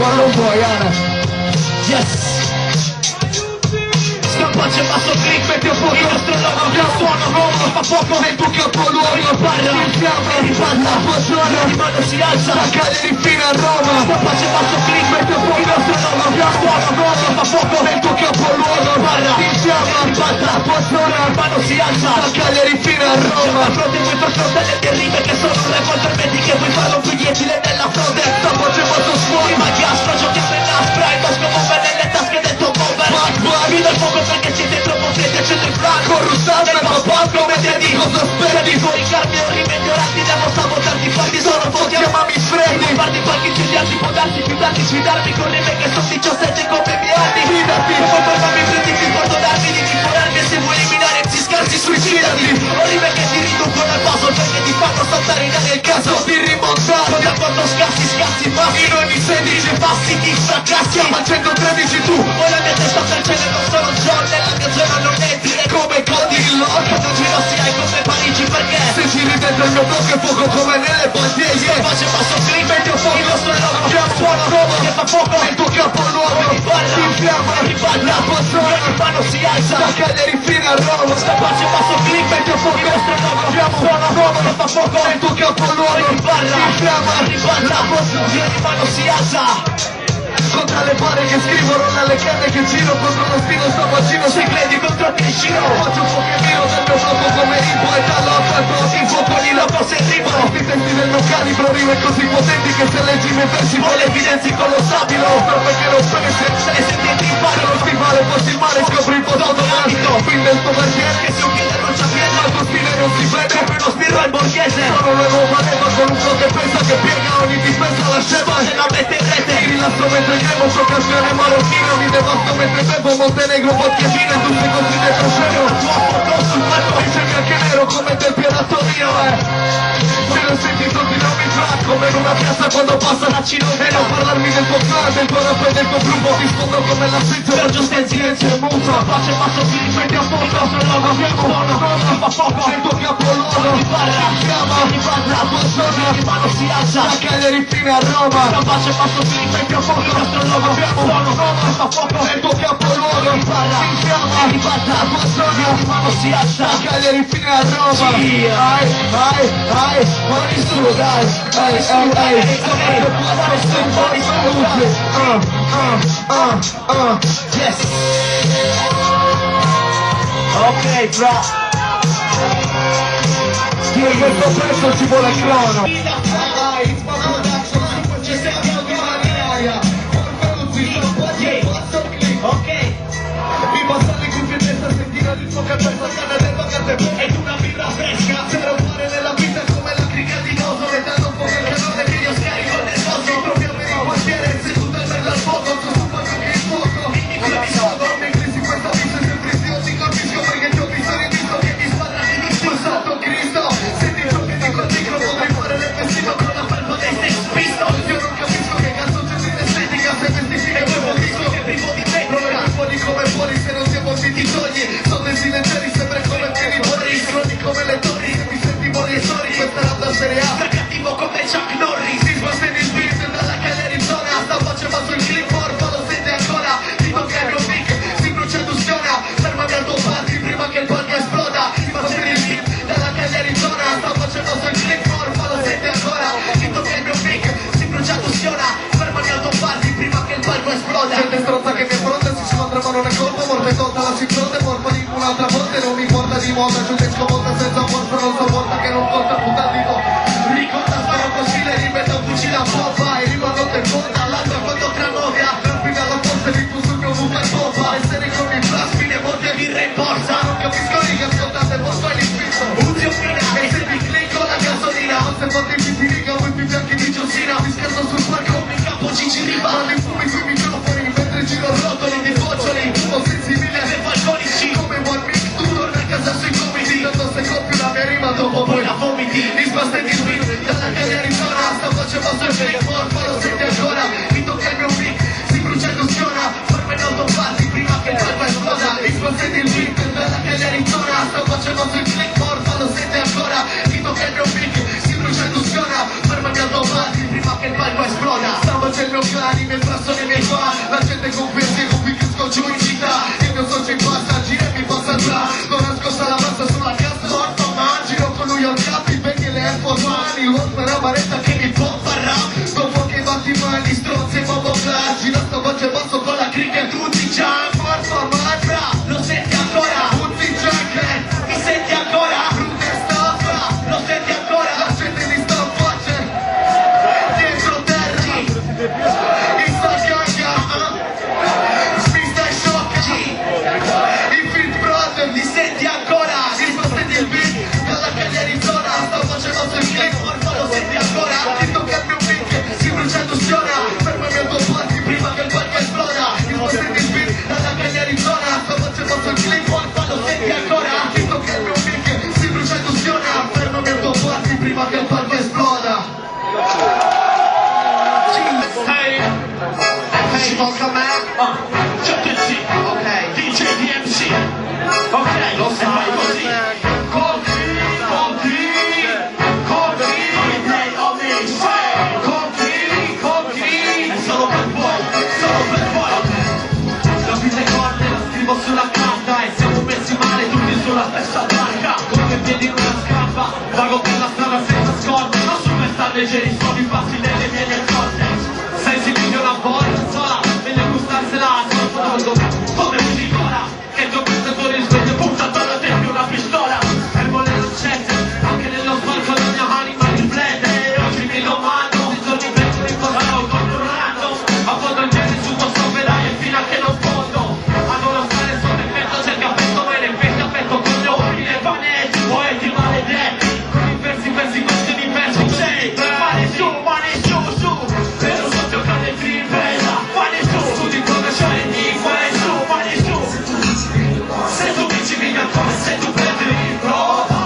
Fallo un po', Iana. Yes. Scappace basso click, mette un po' il nostro logo, il suono nuovo, fa poco nel tuo capo l'uomo, parla, infiamma, ripalla, posizione, di mano si alza, la Cagliari fino a Roma. Scappace basso click, mette un po' il nostro logo, il suono nuovo, fa poco nel tuo capo l'uomo, parla, infiamma, ripalla, posizione, di mano si alza, la Cagliari fino a Roma. C'è fronte vuoi per fronte le rime che sono le intermedi che vuoi fare un bigliettile nella fronte. Scappace basso sfuori, ma chiastro, giochi spenda, spray, bosco bombe nelle tasche del tuo bomber. Vivo il fuoco perché siete troppo freddi, accendo il flanco, russando il papà, come te dico, cosa aspetti? Fuori carmi o rimediorati, devo sabotarti, farti solo foti, chiamami freddi. Farti qualche incendiarti, può darti, fiutarti, sfidarmi con le me che sono 17 come i miei anni. Fidati, poi fermarmi, prendi, ti porto d'armi, di forarmi e se vuoi eliminare psi scarsi, suicidati. O rime che ti riducono al puzzle perché ti fanno saltare in aria il caso di rimontare. Da quando scassi, passi, in ogni 16 passi ti fracassi. Ma 113 tu, poi la mia testa sta al cielo, non sono John, nella mia zona non entri, è come Cody Lock. Non giro si hai come Parigi perché se giri dentro il mio blocco è fuoco come nelle bottiglie. Faccio passo clip e ti ho fuoco, il nostro logo, che ha suono nuovo, che fa fuoco nel tuo capo nuovo. Si infiamma, riballa, posizione, ogni mano si alza, la Cagliari fino a Roma. Faccio passo clip e ti ho fuoco, il nostro logo, che ha suono nuovo, che fa fuoco nel tuo capo nuovo. Si infiamma, riballa, posizione, ogni mano si alza. Contra le pare che scrivono nelle canne che giro, contro lo stilo sto bacino, se credi contro te giro. Faccio un pochettino del mio blocco come il poeta l'altro, in fuoco di la forza e rimo. Questi testi del mio calibro, rime così potenti che se leggi i miei versi poi le evidenzi con lo stabilo. Perché non spese, se le senti e ti impari lo stivale, posti il mare, scopri il posto automatico. Fin del tuo perché che se un piede non c'ha piede, ma il tuo stile non si vede, come uno spiro al borghese. Sono l'uomo valeva con un flow che pensa che piega ogni dispensa la scema e la mette in rete. Mi rilasso mentre gremo, so canzone marocchino, mi devasto mentre bevo Montenegro, vodka fino e 2 secondi dentro scemo. Tua foto sul palco, dice anche nero come del pianato mio, se lo senti tutti non mi track, come in una piazza quando passa la Cino. E non parlarmi del tuo clan, del tuo rap e del tuo gruppo, rispondo come la senza, per giusto in silenzio e muto. Pace passo qui, metti a fuoco, il nostro logo, abbiamo buono, fa fuoco, nel tuo capo loro. Mi parla, chiama, mi parla, la tua zona, di mano si alza, la Cagliari fino a Roma. Pace passo qui, metti a fuoco, il nostro logo, abbiamo buono, fa fuoco, nel tuo capo loro. Mi parla, chiama, mi parla, la tua zona, di mano si alza, la Cagliari fino a Roma. Ai, mani su, dai, yes. Ok, fra. Per questo pezzo ci vuole crono. Ok. Mi passa le cuffie in testa, sentire il fuoco e pensa a del bagate. Ed una birra fresca, zero fare nella vita come la crica di noso. Le danno un po' del calore che io scarico nel noso. Proprio per il quartiere, seduto in mezzo al fuoco. Tu suppongo che il fuoco, mi sfogo. Mi crisi questa vita in prisione, ti colpisco perché ti ho visto e visto che mi squadrati di più. Santo Cristo, senti ciò che dico al micro, vorrei fare le festivo con la felpa dei Sex Pistols. Io non capisco che cazzo c'è in estetica, se vestiti e poi dico che vivo di te. Non è fuori come fuori, se non siamo ti togli. Sono dei silenziari, sempre come piedi fuori. Scrolli come le torri, se mi senti buoni e sori. Questa è la serie A, da cattivo come Chuck Norris. Si spostano il beat dalla Cagliari zona. Sta facendo sul clip, porfa lo sente ancora. Dico che è mio mic, si brucia ed ustiona. Fermami al tuo party prima che il palco esploda. Si spostano il beat dalla Cagliari zona. Sta facendo sul clip, porfa lo sente ancora. Dico che è mio mic, si brucia ed ustiona. Fermami al tuo party prima che il palco esploda. Gente stronza che mi affronta, si scontra ma non è colpa. Morte tolta la si fronte, morta di un'altra volta. Non mi importa di moda, giù che scomoda senza forza. Non so volta che non conta, puta dico. Ricorda sparo così, le rimetto fucile a poppa. E rimango te conta, l'altra quando tramovia. Perfino alla forza di tu sul mio buco e poppa. Essere con i plasmine, monte di re in borsa. Non capisco che ascoltate, posto è l'infinito. Usi un finale, e se mi clicco la gasolina. Non se fate i riga, voi più bianchi di Giosina. Mi scherzo sul palco, mi capo Gigi Riva. Mando i fumi sui microfoni, mentre giro rotoli di boccioli. Uno sensibile ai balconici. Come One Mix, tu torna a casa sui gomiti. Non se coppio la mia rima, dopo poi la vomiti. Risposta di swing, dalla Cagliari zona. Sta facendo il fake, morfa, lo senti ancora. Mi tocca il mio mic, si brucia e illusiona. Ferma in autoparti prima che il palco esploda. Risposta di swing, dalla Cagliari zona. Sta facendo il click, morfa, lo senti ancora. Mi tocca il mio mic, si brucia e illusiona. Fermami autoparti prima che il palco esploda. Stavo c'è il mio clan, i miei frasi tocca a me? Certo sì, ok. DJ DMC. Ok, lo sai così. È solo per voi, solo per voi. La vita è corta, la scrivo sulla carta e siamo messi male tutti sulla stessa barca. Come piedi in una scarpa, vago per la strada senza scorte. Non so come star leggeri, sono i passi delle mie accorte. Sensi meglio una volta sola, meglio gustarsela sotto come un ora. Che tu questo tuo risveglio puntato alla te più una pistola. Per volere accette, anche nello sbarco la mia anima riflette. E oggi mi domando, se sono in mezzo di cosa ho controllato. A fondo il genere su questo operaio fino a che non fondo. Adoro stare sotto effetto, c'è il cappetto e le fette a petto con gli occhi e vanetti, poeti maledetti. Con i versi questi mi persi, c'è. Mani su, su. Per un socio cade tripesa. Mani su di come c'è l'indifferenza. Su, mani su. Se tu vinci vieni ancora, se tu prendi riprova.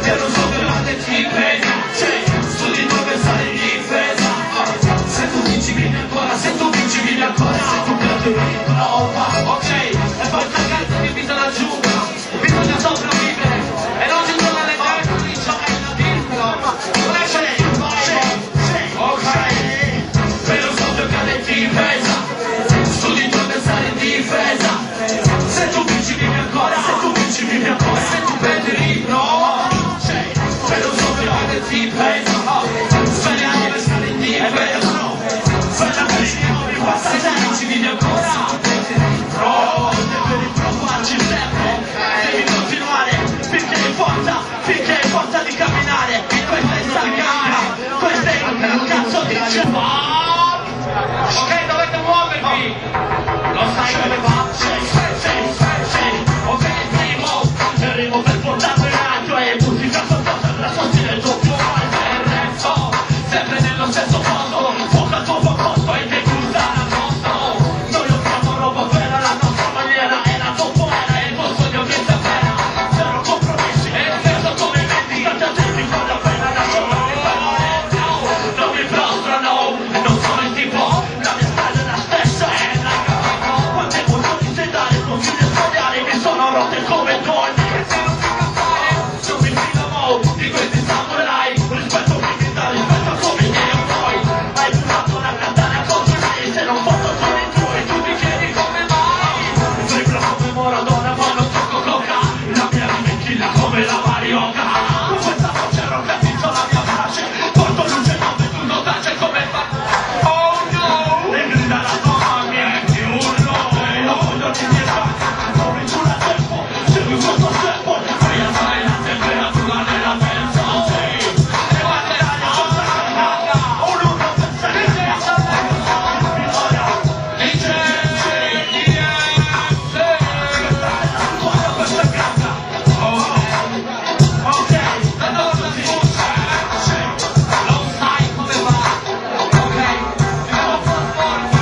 Per un socio cade tripesa. C'è, su di dove sale in difesa. Se tu vinci vieni ancora, se tu vinci vieni ancora. Se tu prendi riprova. Ok, e poi ragazzi mi vita la giungla. Bisogna sopravvivere. E non ci sono le carte di ciò che è da dirlo. Non è c'è il ok, per un socio cade difesa. Su di dove stare in difesa. Se tu vinci vivi ancora, se tu vinci vivi ancora. Se tu perdi riprova. Per un socio cade difesa. Speriamo di stare in difesa. Speriamo di passa, se tu vinci vivi ancora. Devi riprovarci sempre. Devi continuare finché hai forza di camminare. Questa è staccare. Questa è un cazzo di cebab. Ok, dovete muovervi. Lo sai come va? Ok, il primo per portarlo in alto e musica sotto la sottile il tuo resto. Sempre nello stesso posto, fuoco al tuo posto e che cruza nascosto. Noi offriamo roba vera, la nostra maniera è la tua era e il tuo sogno che sta vera. Zero compromessi e spesso come metti, tanta gente vale la pena da giocare non mi prostrano, non sono il tipo, la mia strada è la stessa, è la capito. Quante emozioni sei dare, confini sbagliare, mi sono rotte come donne. Che se non si campare, non mi fido di questi samurai. Rispetto rispetto come i miei eroi. Hai buttato una katana contro i miei, se non posso sono i tuoi, tu ti chiedi come mai. Dribbla come Maradona, ma non tocco coca. La mia rimettila come la Marioca. Con questa voce arrogantizzo la mia pace. Porto luce dove tu non tace come fa. Oh no! E grida la tua niente urlo. E lo voglio di mia faccia. Come giù la tempo, segui questo steppo. Fai alzare la temperatura nella pensa. E guarderai la cosa che uno non pensa che sia vittoria. Questa è casa. Ok, la nostra fiducia. Lo sai come va. Ok, siamo forti.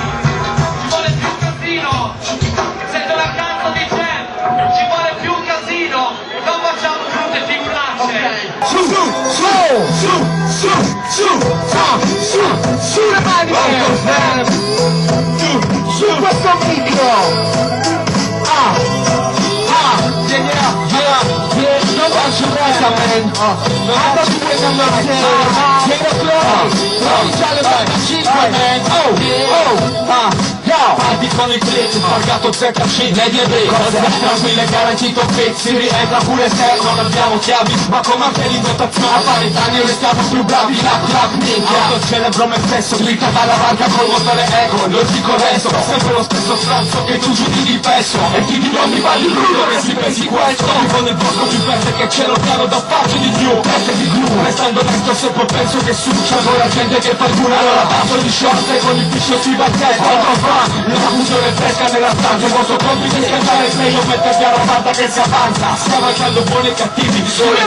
Ci vuole più casino. Sento la cazzo di te. Ci vuole più casino. Non facciamo brutte figuracce. Su le mani su questo video. Non faccio questa man. Ando su questa notte. Pieno flow. Già le 45 man. Parti con il click, pagato ZC, media break. Cose tranquille, garantito pezzi, rientra pure se non abbiamo chiavi. Ma come anche in dotazione, a fare danni restiamo più bravi. La minchia, auto celebro me stesso, dritta dalla barca col motore eco. Logico resto, sempre lo stesso stronzo che tu giudi di peso. E chi di non mi va di crudo, che si pensi questo. Vivo nel bosco più verde che c'è lontano da farci di più. Peste di gru, restando dentro sempre penso che su. C'è ancora gente che fa il culo, allora passo di short e con il piscio si va a testa. La fusione fresca nella stanza, il vostro compito è scaldare il meglio, mettervi a roba che si avanza. Scavalcando buoni e cattivi, sole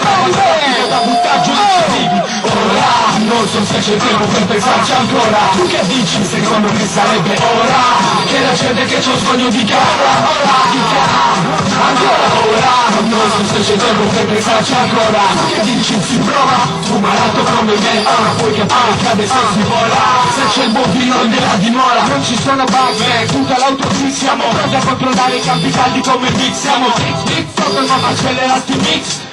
da buttare giù i cattivi. Ora, non so se c'è tempo per pensarci ancora. Tu che dici, secondo me sarebbe ora che la gente che c'ho sogno di gara. Ora, di gara, ancora ora. Non so se c'è tempo per pensarci ancora. Tu che dici, si prova, tu malato come me. Ora puoi capire che cade se si vola. Se c'è il buon bovino nella dimora. Non ci sono bug, tutta l'autopista. Siamo pronti a controllare i campi caldi come il mix. Siamo zig sotto il mondo accelerati mix.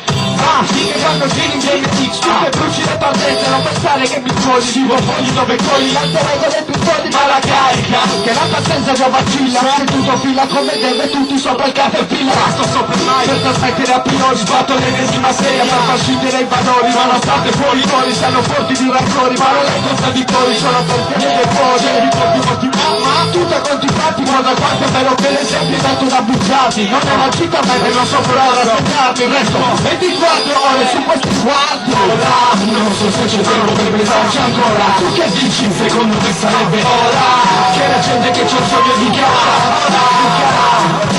Sì che quando giri in BMX tu che bruci le partenze, non pensare che mi scogli. Scivo fogli dove cogli l'alter ego dei più soldi, ma la carica che la pazienza già vacilla. Se tutto fila come deve, tutti sopra il caffè fila. Sto sopra il mai per trasmettere a priori. Sbatto l'ennesima seria per far scindere i valori. Nonostante fuori i tori siano forti di rancori. Parole contraddittori sono perché dei fuori. Ricordi molti ma tutto a conti fatti. Guarda quanto è vero che l'esempio è dato da bugiardi. Non è una città ma è non so però rassegnarmi. Il resto 24 ore su questi quarti. Ora non so se c'è tempo per pensarci ancora. Tu che dici? Secondo me sarebbe ora che la gente che c'è il sogno di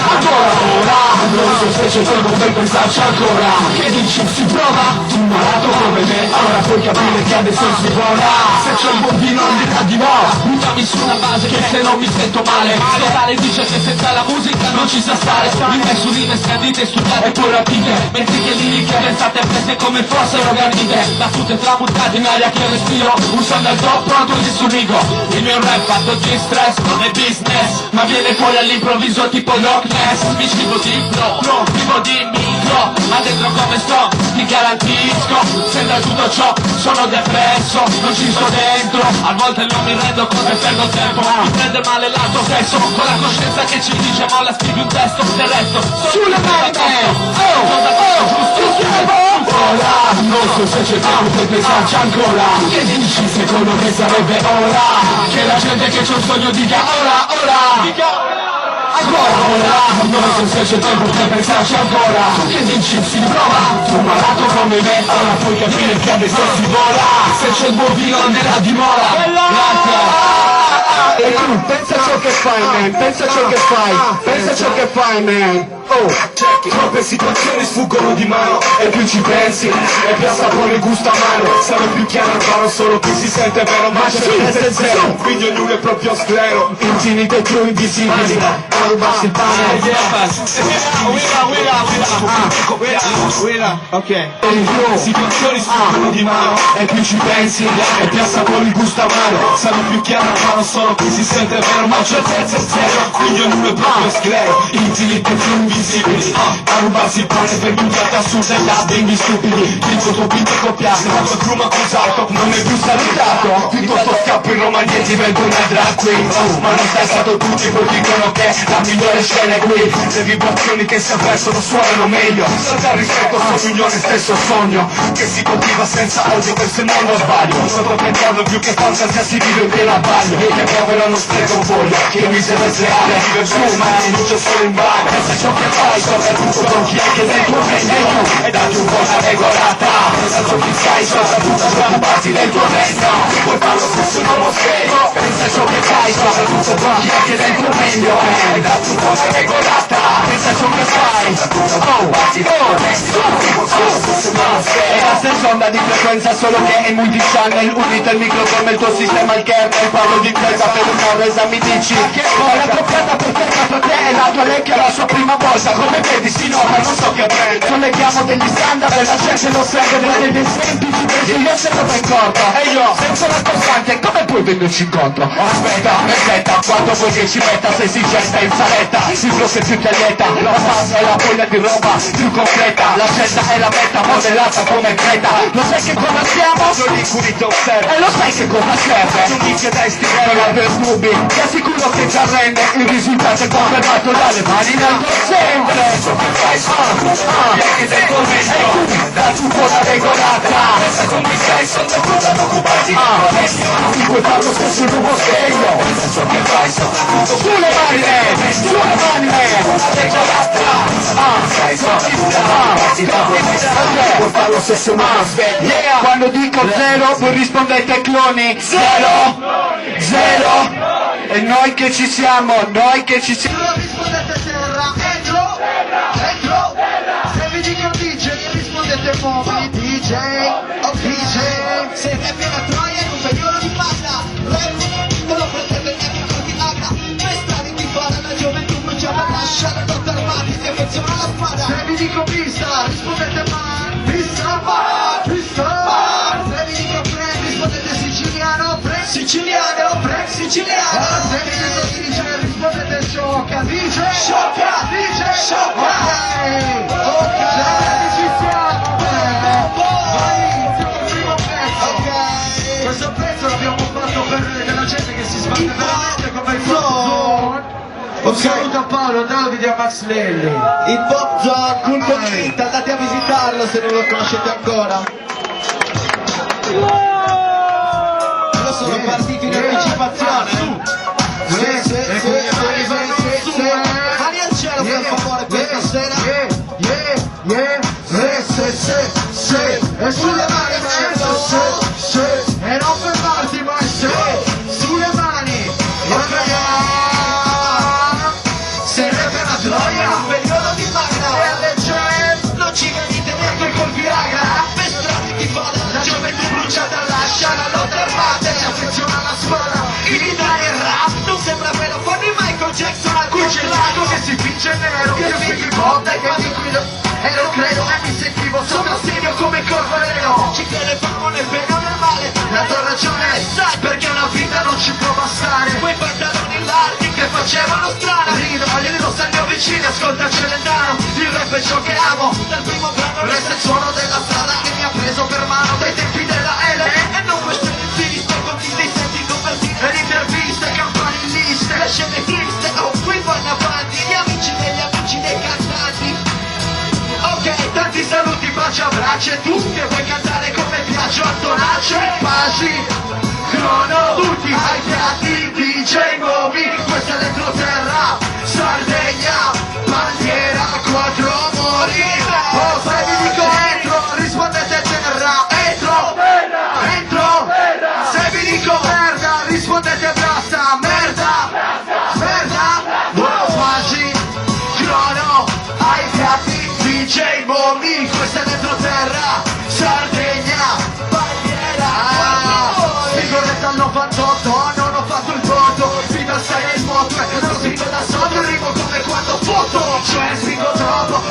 ancora ora. Non so se c'è tempo per pensarci ancora. Che dici? Si prova? Tu malato come me. Allora puoi capire che adesso si vola. Se c'è un bambino non dirà di no. Buttami su una base che se non mi sento male. Totale dice che senza la musica non ci sa stare. Rime su rime scandite, studiate e poi rapite. Mentre che liriche pensate prese come fossero granite. Battute tramutate in aria che respiro. Un son dal top pronto sul rigo. Il mio rap fatto di stress non è business, ma viene fuori all'improvviso tipo Loch Ness. Mi scivo di flow, vivo di micro, ma dentro come sto ti garantisco. Sembra tutto ciò, sono depresso, non ci sto dentro. A volte non mi rendo conto e perdo tempo. Mi prende male l'altro sesso, con la coscienza che ci dice molla scrivi un testo. Del resto sulle mani ora, non so se c'è tempo per pensarci ancora. Che dici? Secondo me sarebbe ora che la gente che c'è un sogno dica ora, ancora ora. Non so se c'è tempo per pensarci ancora. Che dici? Si prova? Tu malato come me, ora puoi capire che adesso si vola. Se c'è il bovino nella dimora. E tu pensa ciò che fai, man, pensa ciò che fai, pensa ciò che fai, man. Oh, troppe situazioni sfuggono di mano e più ci pensi e più sapore gusta mano. Sarò più chiaro, farò solo chi si sente vero, ma c'è è zero. Quindi ognuno è proprio sclero, infinite più invisibili. A rubarsi il pane. ok. Situazioni sfuggono di mano e più ci pensi e più sapore gusta mano. Sarò più chiaro, farò solo chi si sente vero, ma c'è è zero. Quindi ognuno è proprio sclero, infinite più invisibili. A rubarsi il pane per bugiate assurde e labbri stupidi. Dico tuo pinto copiato, quando il groom accusato non è più salutato. Piuttosto scappo in Roma e divento una drag queen. Ma non stai stato tutti, poi dicono che la migliore scena è qui. Le vibrazioni che si avversano suonano meglio. Senza rispetto sull'unione stesso sogno che si coltiva senza odio, per se non lo sbaglio. Sto pensando più che fantasia si vive in piena bagno. Che povero non spreco un foglio, che misero è reale. Vive su, ma non luce solo in bagno. Pensa ciò che fai, soprattutto con chi è che nel tuo regno e dagli un po' una regolata. Pensa ciò che sai, soprattutto preoccuparti del tuo regno. Puoi farlo stesso in uomo serio. Pensa ciò che fai, soprattutto con chi è che nel tuo regno e dagli un po' una regolata. Pensa ciò che fai, preoccuparti del tuo regno. È la stessa onda di frequenza, solo che è multi-channel. Unito il micro come il tuo sistema il kernel. Parlo di impresa per una resa, mi dici che ho la troppiata perfetta per te e la tua lecchia la sua prima volta. Come vedi si nota, non so che prende. Solleviamo degli standard e la gente lo segue. Degli esempi ci presi io se lo in corto. E io, senza la costante, come puoi venirci incontro? Aspetta, quanto vuoi che ci metta? Se si gesta in saletta, il flow che più ti allieta. La pasta è la foglia di roba più completa. La scelta è la meta, modellata come creta. Lo sai che cosa siamo? Sono lì cui ti osservo. E lo sai che cosa serve? Non dice dai stirare per nubi. Ti assicuro che ci arrende. Il risultato è confermato dalle mani in alto sempre. Ciò che fai che sei convinto. Da tutto la regolata. Pensa come sei, sono da occuparti. Tu puoi fare lo stesso il tuo segno. Pensa ciò che fai, soprattutto sulle mani, regolata. Sei puoi fare lo stesso ma yeah. Quando dico zero voi rispondete cloni. Zero. E noi che ci siamo, Rispondete terra, entro. Se vi dico DJ, rispondete mobili, DJ, oh DJ. Se rap è una troia, è un periodo di pasta. Rap, non lo pretende neanche una coordinata. Due strade di fare, la gioventù bruciata, lasciare lotta armati, si affeziona la spada. Se vi dico pista, rispondete man. Pista. Se vi dico friend, rispondete siciliano, friend. siciliano. Se mi dice rispondete sciocca, dice Sciocca, dice sciocca. Ok, ci siamo, vai, iniziamo il primo pezzo. Ok. Questo pezzo l'abbiamo fatto per della gente che si sbatte veramente come il Zone. Un saluto a Paolo, Davide e a Max Lelli. Il Pop Zone, culturalmente, andate a visitarlo se non lo conoscete ancora. Io sono partito in anticipazione. Mani al cielo per favore questa sera. E sulle mani, e non fermarti, ma sulle mani. Sarebbe una troia, Un periodo di magna. e alle gente Non ci venite neanche col Viagra. Per strati ti vada, la gioventù bruciata lascia. La lotta armata si affeziona alla spada. In Italia il rap non sembra vero. Fanno Michael Jackson al qui c'è il lago che si finge nero, che si botta e quasi guido. E non credo, e mi sentivo sopra serio come corvalero. ci credevamo nel bene o nel male. La tua ragione, sai perché una vita non ci può bastare. Quei pantaloni larghi che facevano strana. Rido, glielo sta il mio vicino, ascolta Celentano. Il rap è ciò che amo, Dal primo brano resta il suono della strada che mi ha preso per mano dai tempi della L. e non questioni triste. Con ti dei senti convertiti. E le interviste, campanilliste. Le scene triste. Oh, qui vanno avanti. Gli amici degli amici dei cantanti. Ok, tanti saluti, baci, abbracci e tu che vuoi cantare come piace a Tonaccio e Pasi. Crono, tutti ai piatti, DJ nuovi, questa è l'entroterra, Sardegna, bandiera, quattro mori. Oh, se vi dico entro, rispondete terra, entro, se vi dico merda, rispondete basta, merda, oh, Pasi, crono, ai piatti, DJ Momi, questa è l'entroterra, Sardegna, bandiera. Figuretta al 98, non ho fatto il voto, Vita stai in moto e non spingo da sotto, rimo come quando foto, cioè spingo troppo,